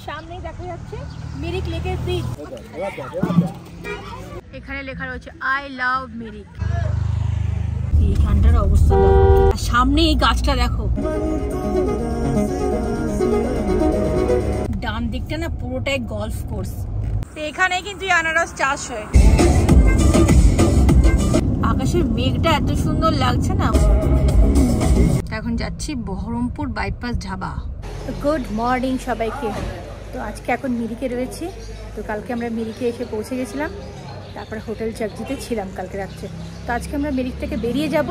সামনেই দেখা যাচ্ছে মিরিক লেকের ব্রিজ। এখানে লেখা রয়েছে আই লাভ মিরিক। এইখানটার অবস্থা দেখো, আর সামনে এই গাছটা দেখো, ডান দিকটা না পুরোটাই গলফ কোর্স। এখানে কিন্তু আনারস চাষ হয়। আকাশের মেঘটা এত সুন্দর লাগছে না। এখন যাচ্ছি Baharampur bypass dhaba. Good morning সবাইকে। তো আজকে এখন মিরিকে রয়েছি। তো কালকে আমরা মিরিকে এসে পৌঁছে গেছিলাম, তারপর হোটেল চাকজিতে ছিলাম কালকে রাত্রে। তো আজকে আমরা মিরিক থেকে বেরিয়ে যাব।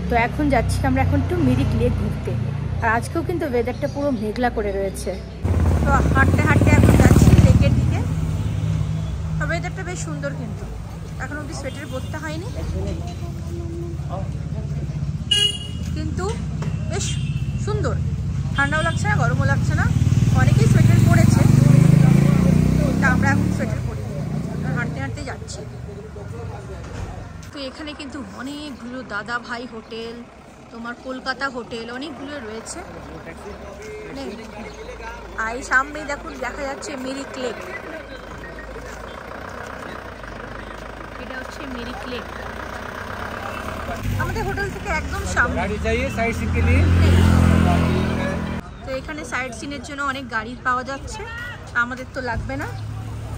তো এখন যাচ্ছি আমরা এখন একটু মিরিক লেক ঘুরতে। আর আজকেও কিন্তু ওয়েদারটা পুরো মেঘলা করে রয়েছে। তো হাঁটতে হাঁটতে এখন যাচ্ছি লেকের দিকে। ওয়েদারটা বেশ সুন্দর, কিন্তু এখন অব্দি সোয়েটার পরতে হয়নি, কিন্তু বেশ সুন্দর। ঠান্ডাও লাগছে না, গরমও লাগছে না। অনেকেই সোয়েটার পরেছে, কিন্তু আমরা এখন সোয়েটার পরি, হাঁটতে হাঁটতে যাচ্ছি। তো এখানে কিন্তু অনেকগুলো দাদা ভাই হোটেল, তোমার কলকাতা হোটেল অনেকগুলো রয়েছে। আর এই সামনেই দেখুন দেখা যাচ্ছে মিরিক লেক। এটা হচ্ছে মিরিক লেক, আমাদের হোটেল থেকে একদম সামনে। তো এখানে সাইড সিনের জন্য অনেক গাড়ি পাওয়া যাচ্ছে, আমাদের তো লাগবে না।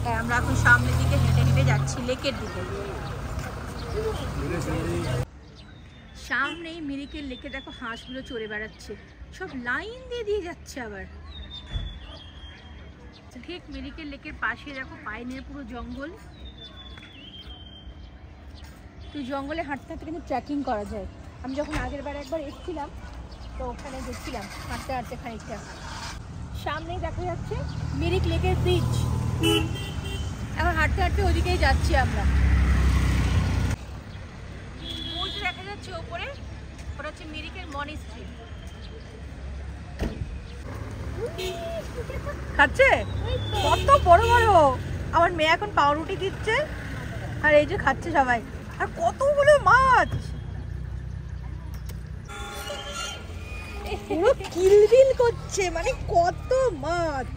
তাই আমরা এখন সামনের দিকে হেঁটে হেঁটে যাচ্ছি লেকের দিকে। সামনেই মিরিকের লেকে দেখো হাঁসগুলো চড়ে বেড়াচ্ছে, সব লাইন দিয়ে দিয়ে যাচ্ছে। আবার ঠিক মিরিকের লেকের পাশে দেখো পাইনের পুরো জঙ্গল। তো জঙ্গলে হাঁটতে হাঁটতে কিন্তু ট্রেকিং করা যায়। আমি যখন আগের বার একবার এসেছিলাম, তো ওখানে দেখছিলাম হাঁটতে হাঁটতে খানিকটা। সামনেই দেখা যাচ্ছে মিরিক লেকের ব্রিজ। এখন হাঁটতে হাঁটতে ওদিকেই যাচ্ছি আমরা। ওই যে দেখা যাচ্ছে ওপরে, ওটা হচ্ছে মিরিকের মনিস্ট্রি। খাচ্ছে কত বড় বড়। আমার মেয়ে এখন পাউরুটি দিচ্ছে, আর এই যে খাচ্ছে সবাই। আর কতগুলো মাছ, পুরো কিলবিল করছে, মানে কত মাছ।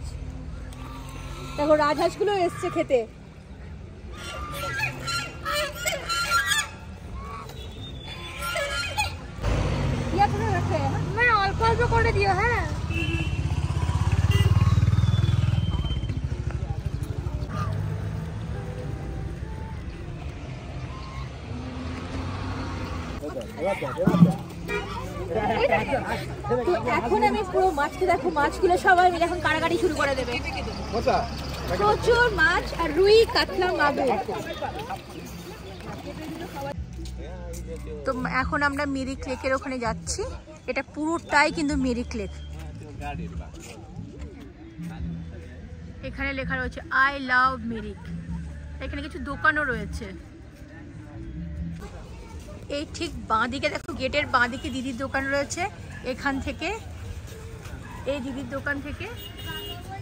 দেখো রাজহাঁস গুলো এসছে খেতে। অল্প অল্প করে দিও। হ্যাঁ, এখন আমি পুরো মাছকে দেখো, মাছগুলো সবাই মিলে এখন কাড়াকাড়ি শুরু করে দেবে। প্রচুর মাছ, আর রুই, কাতলা, মাগুর। তো এখন আমরা মিরিক লেকের ওখানে যাচ্ছি। এটা পুরোটাই কিন্তু মিরিক লেক। এখানে লেখা রয়েছে আই লাভ মিরিক। এখানে কিছু দোকানও রয়েছে। এই ঠিক বাঁ দিকে দেখো, গেটের বাঁ দিকে দিদির দোকান রয়েছে। এখান থেকে, এই দিদির দোকান থেকে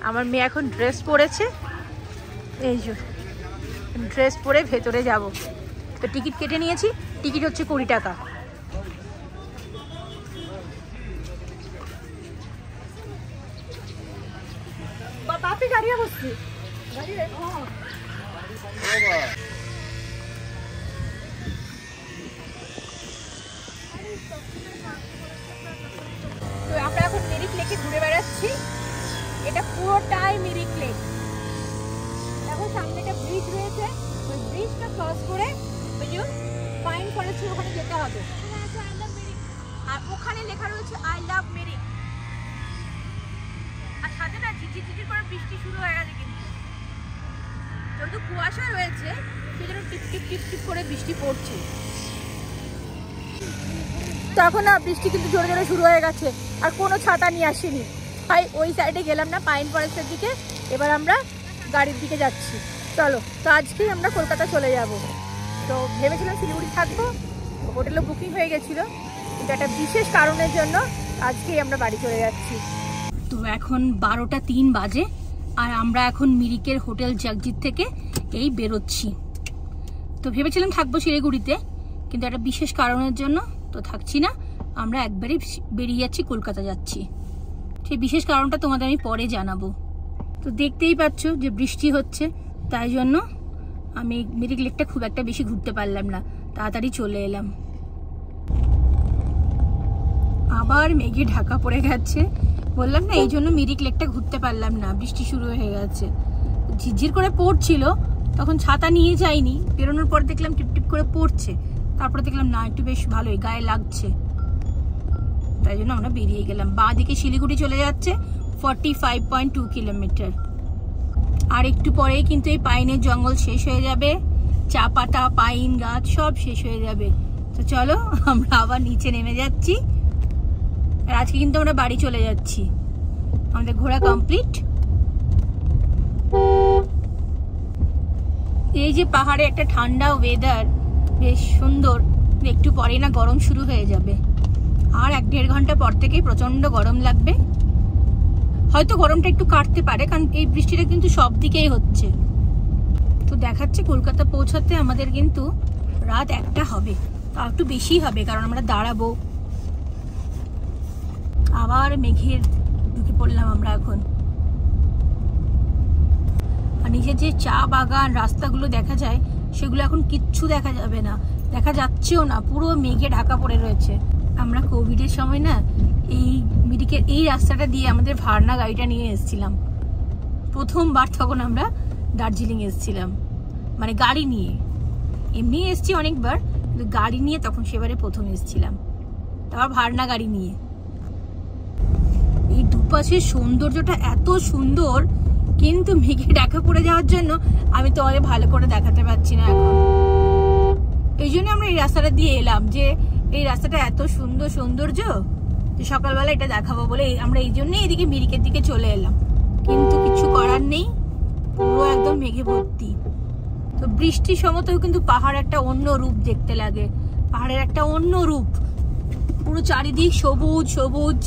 আমার মেয়ে এখন ড্রেস পরেছে। এই যে ড্রেস পরে ভেতরে যাব। তো টিকিট কেটে নিয়েছি, টিকিট হচ্ছে 20 টাকা। বাপি গাড়ি বসছি গাড়ি। তো আমরা এখন মিরিক লেকে ঘুরে বেড়াচ্ছি। এটা পুরোটাই মিরিক লেক। দেখো সামনে একটা ব্রিজ রয়েছে, ওই ব্রিজটা ক্রস করে ওই যে পাইন ফরেস্ট ওখানে যেতে হবে। আর ওখানে লেখা রয়েছে আই লাভ মিরিক। আর সাথে না ঝিঝি ঝিঝি করে বৃষ্টি শুরু হয়ে গেছে, কিন্তু যেহেতু কুয়াশা রয়েছে সেজন্য টিপ টিপ টিপ টিপ করে বৃষ্টি পড়ছে। তখন না বৃষ্টি কিন্তু জোরে জোরে শুরু হয়ে গেছে, আর কোনো ছাতা নিয়ে আসিনি। তাই ওই সাইডে গেলাম না, পাইন ফরেস্টের দিকে। এবার আমরা গাড়ির দিকে যাচ্ছি। চলো, তো আজকেই আমরা কলকাতা চলে যাব। তো ভেবেছিলাম শিলিগুড়ি থাকবো, হোটেলও বুকিং হয়ে গেছিলো, কিন্তু একটা বিশেষ কারণের জন্য আজকেই আমরা বাড়ি চলে যাচ্ছি। তো এখন 12টা 3 বাজে, আর আমরা এখন মিরিকের হোটেল জাগজিৎ থেকে এই বেরোচ্ছি। তো ভেবেছিলাম থাকবো শিলিগুড়িতে, কিন্তু একটা বিশেষ কারণের জন্য তো থাকছি না। আমরা একবারই বেরিয়ে যাচ্ছি, কলকাতা যাচ্ছি। সেই বিশেষ কারণটা তোমাদের আমি পরে জানাবো। তো তো দেখতেই পাচ্ছ যে বৃষ্টি হচ্ছে, তাই জন্য আমি মিরিক লেকটা খুব একটা বেশি ঘুরতে পারলাম না, তাড়াতাড়ি চলে এলাম। আবার মেঘে ঢাকা পড়ে গেছে, বললাম না এই জন্য মিরিক লেকটা ঘুরতে পারলাম না, বৃষ্টি শুরু হয়ে গেছে। ঝিরঝির করে পড়ছিল, তখন ছাতা নিয়ে যাইনি, বেরোনোর পর দেখলাম টিপ টিপ করে পড়ছে, তারপরে দেখলাম না একটু বেশ ভালোই গায়ে লাগছে, তাই জন্য আমরা বেরিয়ে গেলাম। বাঁ দিকে শিলিগুড়ি চলে যাচ্ছে 45.2 কিলোমিটার। আর একটু পরেই কিন্তু এই পাইনের জঙ্গল শেষ হয়ে যাবে, চা পাতা পাইন গাছ সব শেষ হয়ে যাবে। তো চলো আমরা আবার নিচে নেমে যাচ্ছি। আর আজকে কিন্তু আমরা বাড়ি চলে যাচ্ছি, আমাদের ঘোরা কমপ্লিট। এই যে পাহাড়ে একটা ঠান্ডা ওয়েদার, বেশ সুন্দর, একটু পরেই না গরম শুরু হয়ে যাবে। আর 1-1.5 ঘন্টা পর থেকেই প্রচন্ড গরম লাগবে। হয়তো গরমটা একটু কাটতে পারে, কারণ এই বৃষ্টিটা কিন্তু সব দিকেই হচ্ছে। তো দেখাচ্ছে কলকাতা পৌঁছাতে আমাদের কিন্তু রাত 1টা হবে, তা একটু বেশি হবে, কারণ আমরা দাঁড়াবো। আবার মেঘের ঢুকে পড়লাম আমরা এখন। আর নিচে যে চা বাগান রাস্তাগুলো দেখা যায়, সেগুলো এখন কিচ্ছু দেখা যাবে না, দেখা যাচ্ছেও না, পুরো মেঘে ঢাকা পড়ে রয়েছে। আমরা কোভিডের সময় না এই মিরিকের এই রাস্তাটা দিয়ে আমাদের ভার্না গাড়িটা নিয়ে এসেছিলাম প্রথমবার, তখন আমরা দার্জিলিং এসেছিলাম, মানে গাড়ি নিয়ে। এমনি এসছি অনেকবার, কিন্তু গাড়ি নিয়ে তখন সেবারে প্রথম এসেছিলাম, তারপর ভার্না গাড়ি নিয়ে। এই দুপাশের সৌন্দর্যটা এত সুন্দর, কিন্তু মেঘে ঢাকা পড়ে যাওয়ার জন্য আমি তোমাদের ভালো করে দেখাতে পারছি না এখন। এই জন্য আমরা এই রাস্তাটা দিয়ে এলাম, যে এই রাস্তাটা এত সুন্দর সৌন্দর্য, যে সকালবেলা এটা দেখাবো বলে আমরা এই জন্যই এদিকে মিরিকের দিকে চলে এলাম। কিন্তু কিছু করার নেই, পুরো একদম মেঘে ভর্তি। তো বৃষ্টির সময়তেও কিন্তু পাহাড় একটা অন্য রূপ দেখতে লাগে, পাহাড়ের একটা অন্য রূপ, পুরো চারিদিক সবুজ সবুজ,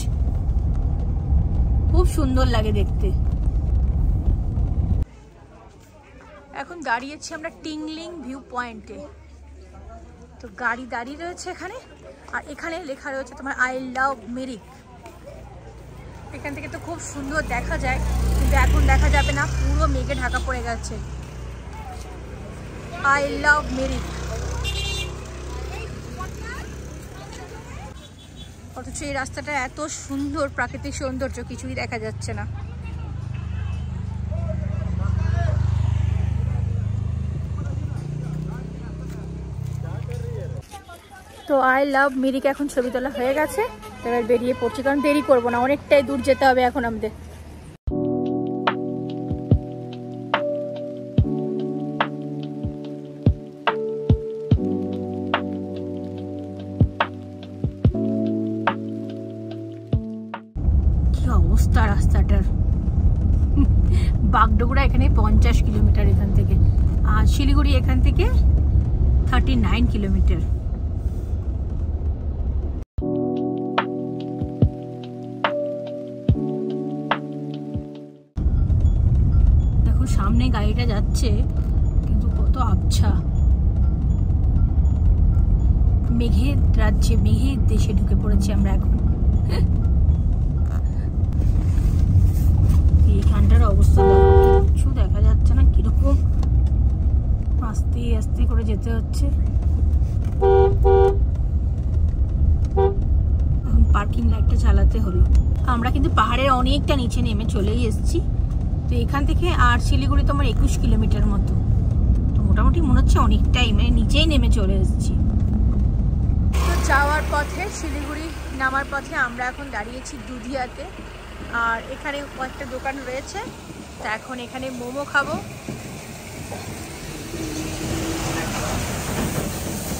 খুব সুন্দর লাগে দেখতে। এখন দাঁড়িয়েছি আমরা টিংলিং ভিউ পয়েন্টে। তো গাড়ি দাঁড়িয়ে রয়েছে এখানে, আর এখানে লেখা রয়েছে তোমার আই লাভ মিরিক। এখান থেকে তো খুব সুন্দর দেখা যায়, কিন্তু এখন দেখা যাবে না, পুরো মেঘে ঢাকা পড়ে গেছে। আই লাভ মিরিক, অথচ এই রাস্তাটা এত সুন্দর, প্রাকৃতিক সৌন্দর্য কিছুই দেখা যাচ্ছে না। তো আই লাভ মিরিক এখন ছবি তোলা হয়ে গেছে, এবার বেরিয়ে পড়ছি, কারণ দেরি করবো না, অনেকটাই দূর যেতে হবে এখন আমাদের। কি অবস্থা রাস্তাটার, বাগডোগরা এখানে 50 কিলোমিটার এখান থেকে, আর শিলিগুড়ি এখান থেকে 39 কিলোমিটার। দেখো সামনে গাড়িটা যাচ্ছে, কিন্তু কত আবছা, মেঘের রাজ্যে, মেঘের দেশে ঢুকে পড়েছি আমরা এখন। এইখানটার অবস্থা দেখো, কিছু দেখা যাচ্ছে না, কিরকম আস্তে আস্তে করে যেতে হচ্ছে। এখন পার্কিং লাইটটা চালাতে হলো। আমরা কিন্তু পাহাড়ের অনেকটা নিচে নেমে চলেই এসেছি। তো এখান থেকে আর শিলিগুড়ি তোমার 21 কিলোমিটার মতো, তো মোটামুটি মনে হচ্ছে অনেকটাই, মানে নিচেই নেমে চলে এসেছি। তো যাওয়ার পথে, শিলিগুড়ি নামার পথে আমরা এখন দাঁড়িয়েছি দুধিয়াতে, আর এখানে কয়েকটা দোকান রয়েছে, তা এখন এখানে মোমো খাবো।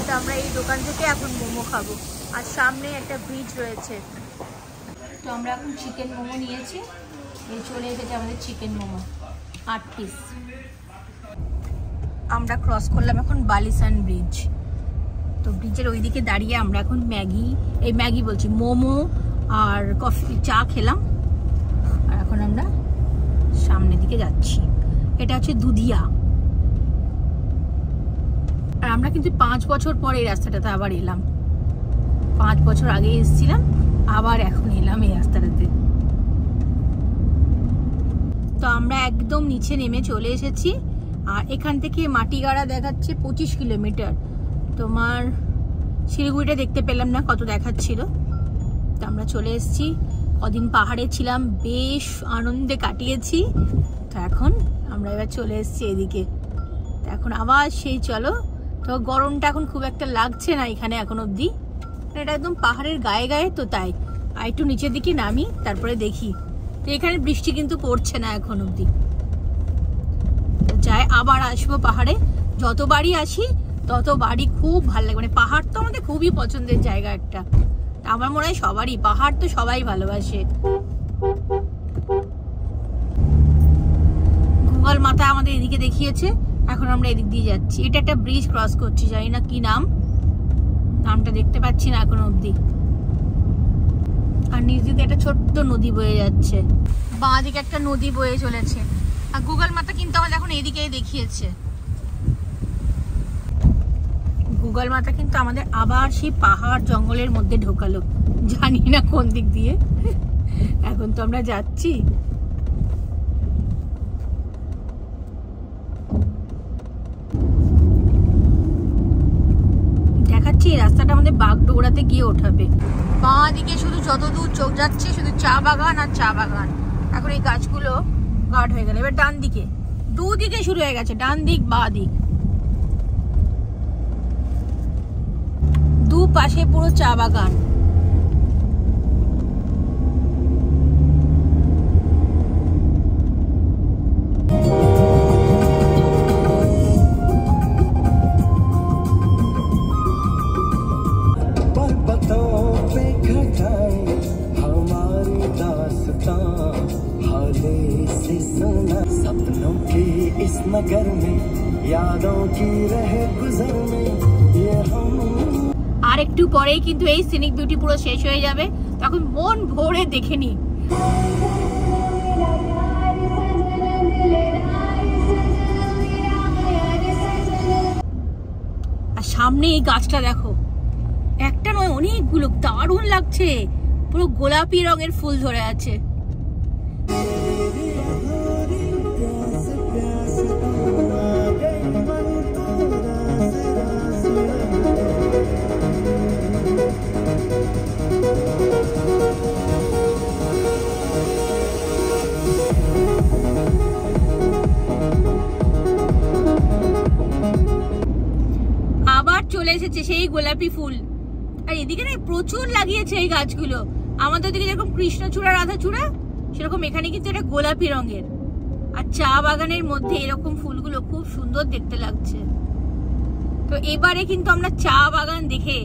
তো আমরা এই দোকান থেকে এখন মোমো খাবো, আর সামনে একটা ব্রিজ রয়েছে। তো আমরা এখন চিকেন মোমো নিয়েছি, এই চলে এসেছে আমাদের চিকেন মোমো 8 পিস। আমরা ক্রস করলাম এখন বালিসান ব্রিজ। তো ব্রিজের ওইদিকে দাঁড়িয়ে আমরা এখন ম্যাগি বলছি, মোমো আর কফি চা খেলাম, আর এখন আমরা সামনের দিকে যাচ্ছি। এটা হচ্ছে দুধিয়া। আর আমরা কিন্তু 5 বছর পরে এই রাস্তাটাতে আবার এলাম, 5 বছর আগে এসেছিলাম, আবার এখন এলাম এই রাস্তাটাতে। তো আমরা একদম নিচে নেমে চলে এসেছি। আর এখান থেকে মাটিগাড়া দেখাচ্ছে 25 কিলোমিটার। তোমার শিলিগুড়িটা দেখতে পেলাম না কত দেখাচ্ছিল। তো আমরা চলে এসেছি, কদিন পাহাড়ে ছিলাম, বেশ আনন্দে কাটিয়েছি। তো এখন আমরা এবার চলে এসেছি এদিকে। তো এখন আবার সেই চলো। তো গরমটা এখন খুব একটা লাগছে না এখানে এখন অবধি, এটা একদম পাহাড়ের গায়ে গায়ে, তো তাই আর একটু নিচের দিকে নামি তারপরে দেখি। তো এখানে বৃষ্টি কিন্তু পড়ছে না এখন অবধি। যাই আবার আসবো পাহাড়ে, যতবারই আসি ততবারই খুব ভালো লাগে। মানে পাহাড় তো আমাদের খুবই পছন্দের জায়গা একটা, আমার মনে হয় সবারই, পাহাড় তো সবাই ভালোবাসে। গুগল মাথা আমাদের এদিকে দেখিয়েছে, এখন আমরা এদিক দিয়ে যাচ্ছি। এটা একটা ব্রিজ ক্রস করছি, জানি না কি নাম, নামটা দেখতে পাচ্ছি না এখন অবধি। আর নিচ দিকে একটা ছোট্ট নদী বয়ে যাচ্ছে, বাঁ দিকে একটা নদী বয়ে চলেছে। আর গুগল মাথা কিন্তু আমাদের এখন এদিকেই দেখিয়েছে। গুগল মাথা কিন্তু আমাদের আবার সেই পাহাড় জঙ্গলের মধ্যে ঢোকালো, জানি না কোন দিক দিয়ে। এখন তো আমরা যাচ্ছি। দেখাচ্ছি এই রাস্তাটা আমাদের বাগডোগরাতে গিয়ে ওঠাবে। বাঁ দিকে শুধু যত দূর চোখ যাচ্ছে শুধু চা বাগান আর চা বাগান। এখন এই গাছগুলো গাঢ় হয়ে গেল। এবার ডান দিকে, দুদিকে শুরু হয়ে গেছে, ডান দিক বাঁ দিক দু পাশে পুরো চা বাগান। सपनों की इस नगर में यादों की रहे गुजर में ये हम। আর একটু পরেই কিন্তু এই সিনিক বিউটি পুরো শেষ হয়ে যাবে, তখন মন ভরে দেখে নি। আর সামনে এই গাছটা দেখো, একটা নয় অনেকগুলো, দারুণ লাগছে, পুরো গোলাপি রঙের ফুল ধরে আছে। আবার চলে এসেছে সেই গোলাপি ফুল। আর এদিকে না প্রচুর লাগিয়েছে এই গাছগুলো। আমাদের দিকে যেরকম কৃষ্ণচূড়া রাধাচূড়া, সেরকম এখানে কিন্তু এটা গোলাপি রঙের। আর চা বাগানের মধ্যে এরকম ফুলগুলো খুব সুন্দর দেখতে লাগছে। তো এবারে কিন্তু আমরা চা বাগান দেখে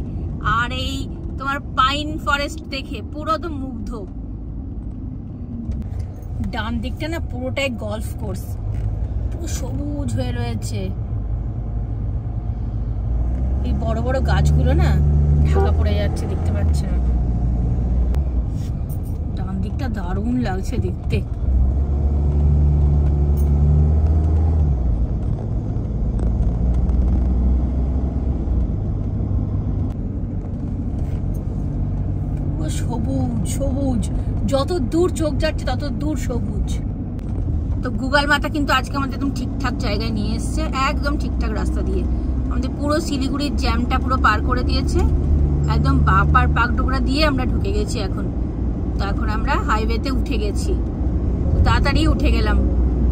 আর এই তোমার পাইন ফরেস্ট দেখে পুরো তো মুগ্ধ। ডান দিকটা না পুরোটাই গলফ কোর্স, পুরো সবুজ হয়ে রয়েছে। এই বড় বড় গাছগুলো না ঢাকা পড়ে যাচ্ছে, দেখতে পাচ্ছ না? ডান দিকটা দারুণ লাগছে দেখতে। সবুজ সবুজ, যত দূর চোখ যাচ্ছে তত দূর সবুজ। তো গুগল মাথা কিন্তু আজকে আমাদের একদম ঠিকঠাক জায়গায় নিয়ে এসছে, একদম ঠিকঠাক রাস্তা দিয়ে। আমাদের পুরো শিলিগুড়ির জ্যামটা পুরো পার করে দিয়েছে, একদম বাপার বাগডোগরা দিয়ে আমরা ঢুকে গেছি এখন। তো এখন আমরা হাইওয়েতে উঠে গেছি, তাড়াতাড়ি উঠে গেলাম।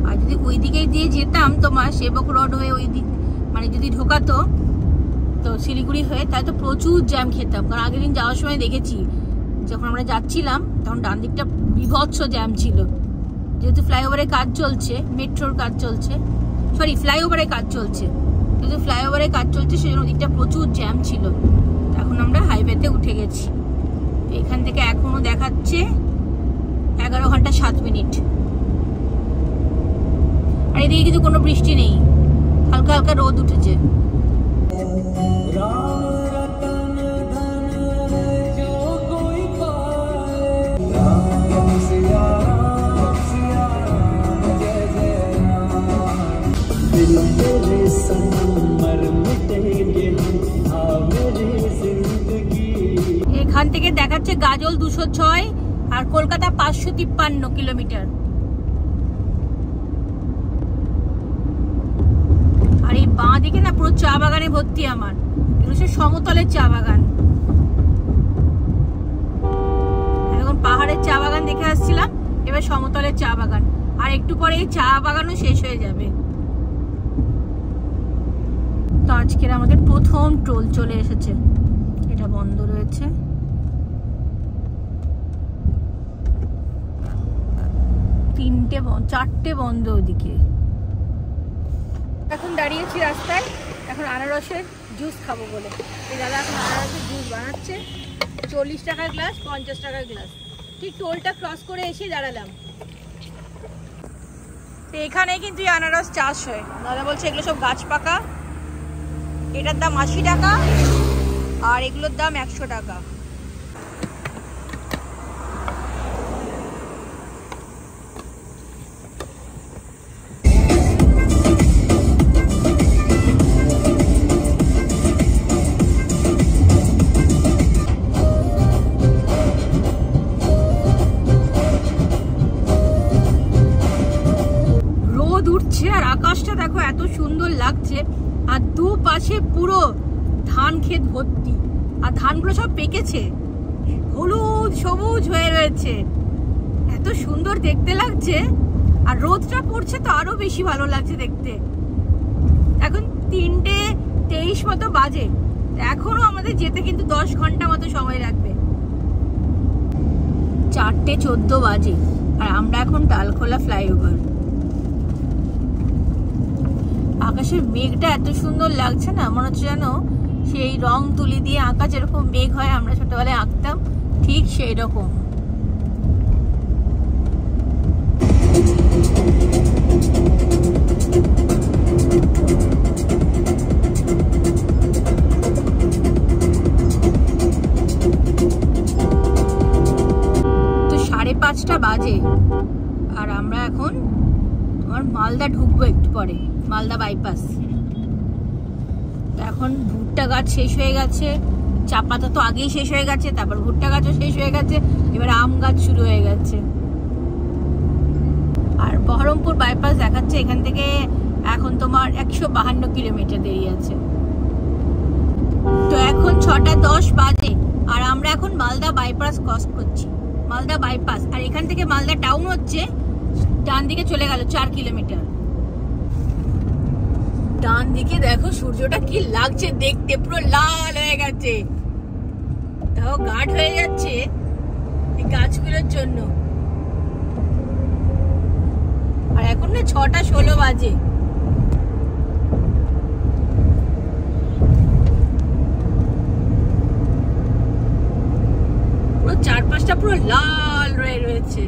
আর যদি ওই দিকে দিয়ে যেতাম তোমার সেবক রোড হয়ে ওই দিক, মানে যদি ঢোকাতো তো শিলিগুড়ি হয়ে, তাহলে তো প্রচুর জ্যাম খেতাম। কারণ আগের দিন যাওয়ার সময় দেখেছি, যখন আমরা যাচ্ছিলাম তখন ডান দিকটা বিভৎস জ্যাম ছিল। যেহেতু ফ্লাইওভারের কাজ চলছে, মেট্রোর কাজ চলছে, সরি ফ্লাইওভারের কাজ চলছে, যেহেতু ফ্লাইওভারের কাজ চলছে সেজন্য ওদিকটা প্রচুর জ্যাম ছিল। এখন আমরা হাইওয়েতে উঠে গেছি। এখান থেকে এখনো দেখাচ্ছে 11 ঘন্টা 7 মিনিট। আর এদিকে কিন্তু কোনো বৃষ্টি নেই, হালকা হালকা রোদ উঠেছে। এখান থেকে দেখাচ্ছে গাজল 206 আর কলকাতা 553 কিলোমিটার। চারিদিকে না পুরো চা বাগানে ভর্তি আমার, এগুলো সে সমতলের চা বাগান। এখন পাহাড়ের চা বাগান দেখে আসছিলাম, এবার সমতলের চা বাগান, আর একটু পরে এই চা বাগানও শেষ হয়ে যাবে। তো আজকের আমাদের প্রথম টোল চলে এসেছে, এটা বন্ধ রয়েছে। চারটে বন্ধ ওদিকে। এখন দাঁড়িয়েছি রাস্তায়, এখন আনারসের জুস খাবো বলে। এই দাদা এখন আনারসের জুস বানাচ্ছে, 40 টাকার গ্লাস, 50 টাকার গ্লাস। ঠিক টোলটা ক্রস করে এসে দাঁড়ালাম। তো এখানে কিন্তু আনারস চাষ হয়। দাদা বলছে এগুলো সব গাছ পাকা, এটার দাম 80 টাকা আর এগুলোর দাম 100 টাকা। আর আকাশটা দেখো এত সুন্দর লাগছে, আর দুপাশে পুরো ধান ক্ষেত ভর্তি, আর ধানগুলো সব পেকেছে, হলুদ সবুজ হয়ে রয়েছে, এত সুন্দর দেখতে লাগছে। আর রোদটা পড়ছে তো আরো বেশি ভালো লাগছে দেখতে। এখন 3:23 মতো বাজে, এখনো আমাদের যেতে কিন্তু 10 ঘন্টা মতো সময় লাগবে। 4:14 বাজে আর আমরা এখন ডালখোলা ফ্লাইওভার। আকাশের মেঘটা এত সুন্দর লাগছে না, মনে হচ্ছে যেন সেই রং তুলি দিয়ে আঁকা যেরকম মেঘ হয়, আমরা ছোটবেলায় আঁকতাম, ঠিক সেই রকম। তো 5:30 বাজে আর আমরা এখন তোমার মালদা ঢুকবো একটু পরে, মালদা বাইপাস। এখন ভুট্টা গাছ শেষ হয়ে গেছে, চা পাতা তো আগেই শেষ হয়ে গেছে, তারপর ভুট্টা গাছও শেষ হয়ে গেছে, এবার আম গাছ শুরু হয়ে গেছে। আর বহরমপুর বাইপাস দেখাচ্ছে এখান থেকে এখন তোমার 152 কিলোমিটার দেরি আছে। তো এখন 6:10 বাজে আর আমরা এখন মালদা বাইপাস ক্রস করছি, মালদা বাইপাস। আর এখান থেকে মালদা টাউন হচ্ছে ডান দিকে চলে গেল 4 কিলোমিটার। ডান দিকে দেখো সূর্যটা কি লাগছে দেখতে, পুরো লাল হয়ে গেছে, তাও গাঢ় হয়ে যাচ্ছে এই গাছগুলোর জন্য। আর এখন না 6:16 বাজে। পুরো চারপাশটা পুরো লাল হয়ে রয়েছে।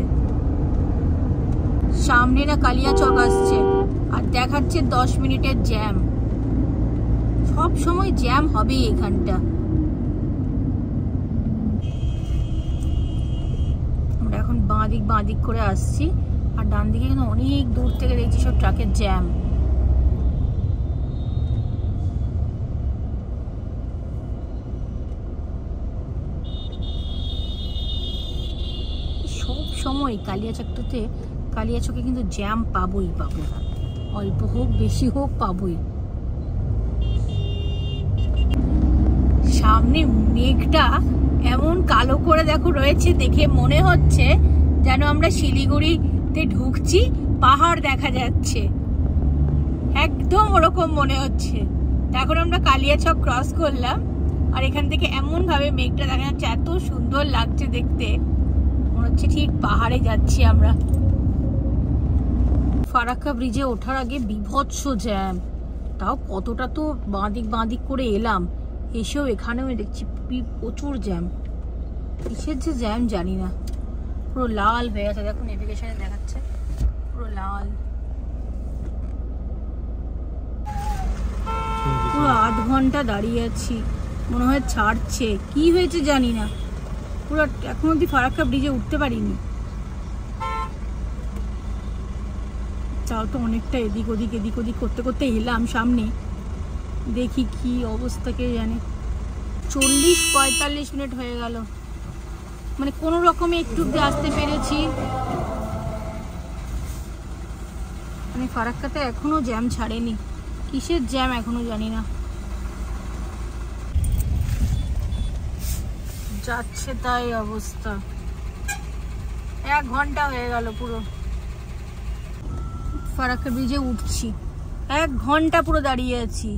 সামনে না কালিয়াচক আসছে আর দেখাচ্ছে 10 মিনিটের জ্যাম। সব সময় জ্যাম হবে এখানটা। আমরা এখন বাঁ দিক করে আসছি আর ডান দিকে কিন্তু অনেক দূর থেকে দেখছি সব ট্রাকের জ্যাম। সব সময় কালিয়াচকে কিন্তু জ্যাম পাবো, অল্প হোক বেশি হোক পাবোই। সামনে মেঘটা এমন কালো করে দেখো রয়েছে, দেখে মনে হচ্ছে যেন আমরা শিলিগুড়িতে ঢুকছি, পাহাড় দেখা যাচ্ছে, একদম ওরকম মনে হচ্ছে। এখন আমরা কালিয়াচক ক্রস করলাম আর এখান থেকে এমন ভাবে মেঘটা দেখা যাচ্ছে, এত সুন্দর লাগছে দেখতে, মনে হচ্ছে ঠিক পাহাড়ে যাচ্ছি আমরা। ফারাক্কা ব্রিজে ওঠার আগে বিভৎস জ্যাম, তাও কতটা তো বাঁদিক করে এলাম, এসেও এখানেও দেখছি প্রচুর জ্যাম। কিসের যে জ্যাম জানি না, পুরো লাল হয়ে আছে, দেখো নেভিগেশনে দেখাচ্ছে পুরো লাল। পুরো 8 ঘন্টা দাঁড়িয়ে আছি, মনে হয় ছাড়ছে, কি হয়েছে জানি না, পুরো এখন অব্দি ফারাক্কা ব্রিজে উঠতে পারিনি। চাও তো অনেকটা এদিক ওদিক করতে এলাম সামনে, দেখি কি অবস্থা কে জানে। 40-45 মিনিট হয়ে গেল, মানে কোনো রকমে একটু আসতে পেরেছি। মানে ফারাক্কাতে এখনো জ্যাম ছাড়েনি, কিসের জ্যাম এখনো জানি না। যাচ্ছে তাই অবস্থা, 1 ঘন্টা হয়ে গেল পুরো। ফারাক্কা ব্রিজে উঠছি, 1 ঘন্টা পুরো দাঁড়িয়ে আছি।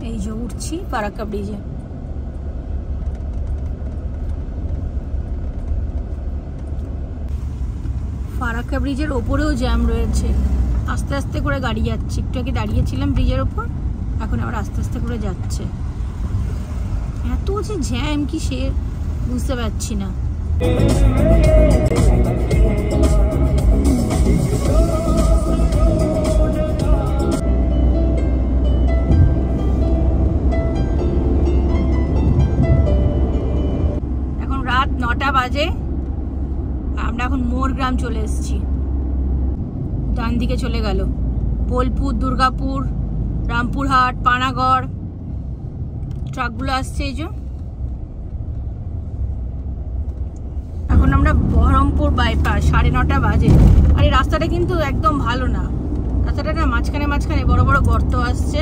এই যে উঠছি ফারাক্কা ব্রিজে। ফারাক্কা ব্রিজের ওপরেও জ্যাম রয়েছে, আস্তে আস্তে করে গাড়ি যাচ্ছে। একটু আগে দাঁড়িয়েছিলাম ব্রিজের ওপর, এখন আবার আস্তে আস্তে করে যাচ্ছে। এত যে জ্যাম কি সে বুঝতে পারছি না। এখন রাত 9টা বাজে, আমরা এখন মোরগ্রাম চলে এসেছি। ডান দিকে চলে গেল বোলপুর, দুর্গাপুর, রামপুরহাট, পানাগড় ট্রাকগুলো আসছে। এই যে এখন আমরা বহরমপুর বাইপাস, 9:30 বাজে। আর এই রাস্তাটা কিন্তু একদম ভালো না, রাস্তাটা না মাঝখানে মাঝখানে বড় বড় গর্ত আসছে।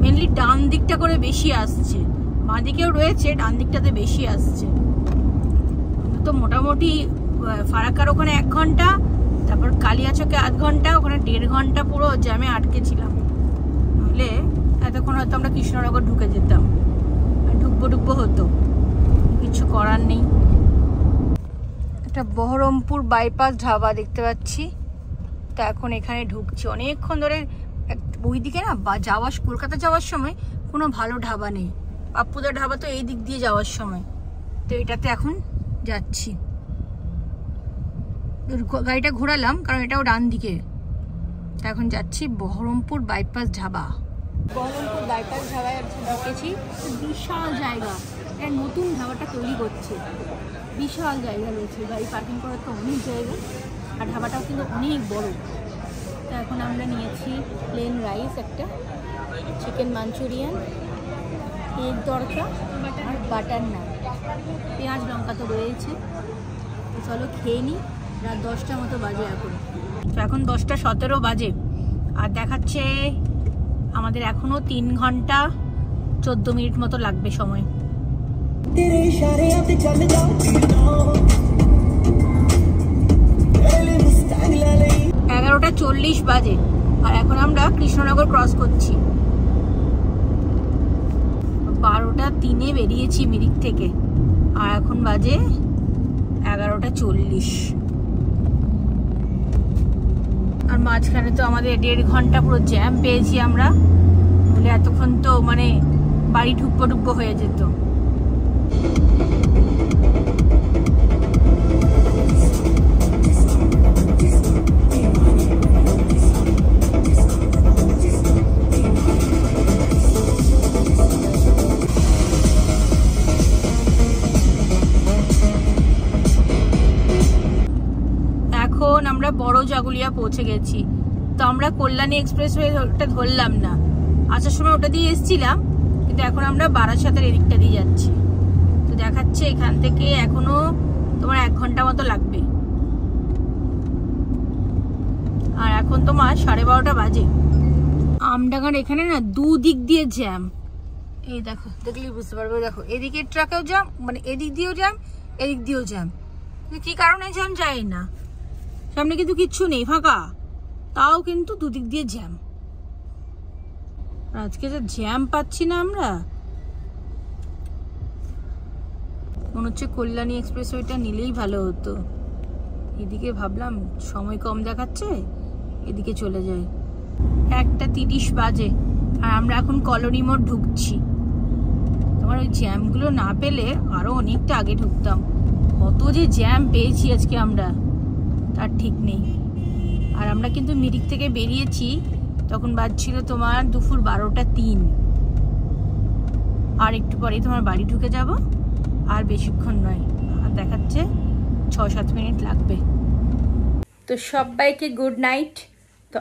মেনলি ডান দিকটা করে বেশি আসছে, বাঁ দিকেও রয়েছে, ডান দিকটাতে বেশি আসছে। তো মোটামুটি ফারাক্কার ওখানে 1 ঘন্টা, তারপর কালিয়াচকে 1/2 ঘন্টা, ওখানে 1.5 ঘন্টা পুরো জ্যামে আটকে ছিলাম। নাহলে এতক্ষণ হয়তো আমরা কৃষ্ণনগর ঢুকে যেতাম, ঢুকবো হতো, কিছু করার নেই। একটা বহরমপুর বাইপাস ধাবা দেখতে পাচ্ছি, তা এখন এখানে ঢুকছি। অনেকক্ষণ ধরে ওইদিকে না কলকাতা যাওয়ার সময় কোনো ভালো ধাবা নেই। পাপ্পুদার ধাবা তো এই দিক দিয়ে যাওয়ার সময়, তো এটাতে এখন যাচ্ছি। গাড়িটা ঘোরালাম কারণ এটাও ডান দিকে। তা এখন যাচ্ছি বহরমপুর বাইপাস ধাবা। বহরমপুর বাইপাস ধাবায় ঢুকেছি। বিশাল জায়গা, এটা নতুন ধাবাটা তৈরি করছে। বিশাল জায়গা রয়েছে, গাড়ি পার্কিং করার তো অনেক জায়গা, আর ধাবাটাও কিন্তু অনেক বড়। তো এখন আমরা নিয়েছি প্লেন রাইস, একটা চিকেন মাঞ্চুরিয়ান, এগ তড়কা আর বাটার নান, পেঁয়াজ লঙ্কা তো রয়েছে। তো চলো খেয়ে নিই। রাত 10টা মতো বাজে এখন। তো এখন 10:17 বাজে, আর দেখাচ্ছে আমাদের এখনো 3 ঘন্টা 14 মিনিট মতো লাগবে সময়। 11:40 বাজে, আর এখন আমরা কৃষ্ণনগর ক্রস করছি। 12:03 বেরিয়েছি মিরিক থেকে, আর এখন বাজে 11:40। আর মাঝখানে তো আমাদের 1.5 ঘন্টা পুরো জ্যাম পেয়েছি আমরা, বলে এতক্ষণ তো মানে বাড়ি ঢুকবো হয়ে যেত। এখন আমরা বড় জাগুলিয়া পৌঁছে গেছি। তো আমরা কল্যাণী এক্সপ্রেসওয়ে ওটা ধরলাম না, আসার সময় ওটা দিয়ে এসেছিলাম, কিন্তু এখন আমরা বারাসাতের এদিকটা দিয়ে যাচ্ছি। তো দেখাচ্ছে এখান থেকে এখনো তোমার 1 ঘন্টা মতো লাগবে। আর এখন তোমার 12:30 বাজে। আমডাঙ্গার এখানে না দুদিক দিয়ে জ্যাম, এই দেখো, দেখলেই বুঝতে পারবে। দেখো এদিকের ট্রাকেও জ্যাম, মানে এদিক দিয়েও জ্যাম, এদিক দিয়েও জ্যাম। কি কারণে জ্যাম যায় না, সামনে কিন্তু কিচ্ছু নেই, ফাঁকা, তাও কিন্তু দুদিক দিয়ে জ্যাম। আজকে যে জ্যাম পাচ্ছি না আমরা, মনে হচ্ছে কল্যাণী এক্সপ্রেসওয়েটা নিলেই ভালো হতো। এদিকে ভাবলাম সময় কম দেখাচ্ছে, এদিকে চলে যায়। 1:30 বাজে, আর আমরা এখন কলোনি মোড় ঢুকছি। তোমার ওই জ্যামগুলো না পেলে আরো অনেকটা আগে ঢুকতাম। কত যে জ্যাম পেয়েছি আজকে আমরা, তার ঠিক নেই। আর আমরা কিন্তু মিরিক থেকে বেরিয়েছি, তখন বাজছিল তোমার দুপুর 12:03। আর একটু পরেই তোমার বাড়ি ঢুকে যাব, আর বেশিক্ষণ নয়, আর দেখাচ্ছে 6-7 মিনিট লাগবে। তো সবাইকে গুড নাইট। তো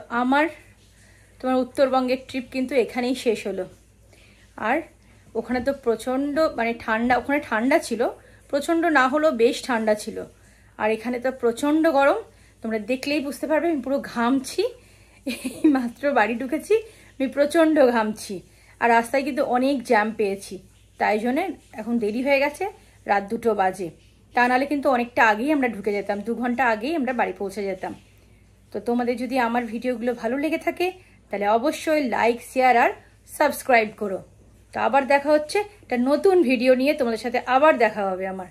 তোমার উত্তরবঙ্গের ট্রিপ কিন্তু এখানেই শেষ হলো। আর ওখানে তো প্রচণ্ড মানে ঠান্ডা, ওখানে ঠান্ডা ছিল, প্রচণ্ড না হলেও বেশ ঠান্ডা ছিল। আর এখানে তো প্রচণ্ড গরম, তোমরা দেখলেই বুঝতে পারবে। আমি পুরো ঘামছি, এই মাত্র বাড়ি ঢুকেছি, আমি প্রচণ্ড ঘামছি, আর রাস্তায় কিন্তু অনেক জ্যাম পেয়েছি, তাই জন্যে এখন দেরি হয়ে গেছে, রাত 2টো বাজে। তা নাহলে কিন্তু অনেকটা আগেই আমরা ঢুকে যেতাম, 2 ঘন্টা আগেই আমরা বাড়ি পৌঁছে যেতাম। তো তোমাদের যদি আমার ভিডিওগুলো ভালো লেগে থাকে তাহলে অবশ্যই লাইক, শেয়ার আর সাবস্ক্রাইব করো। তো আবার দেখা হচ্ছে একটা নতুন ভিডিও নিয়ে, তোমাদের সাথে আবার দেখা হবে আমার।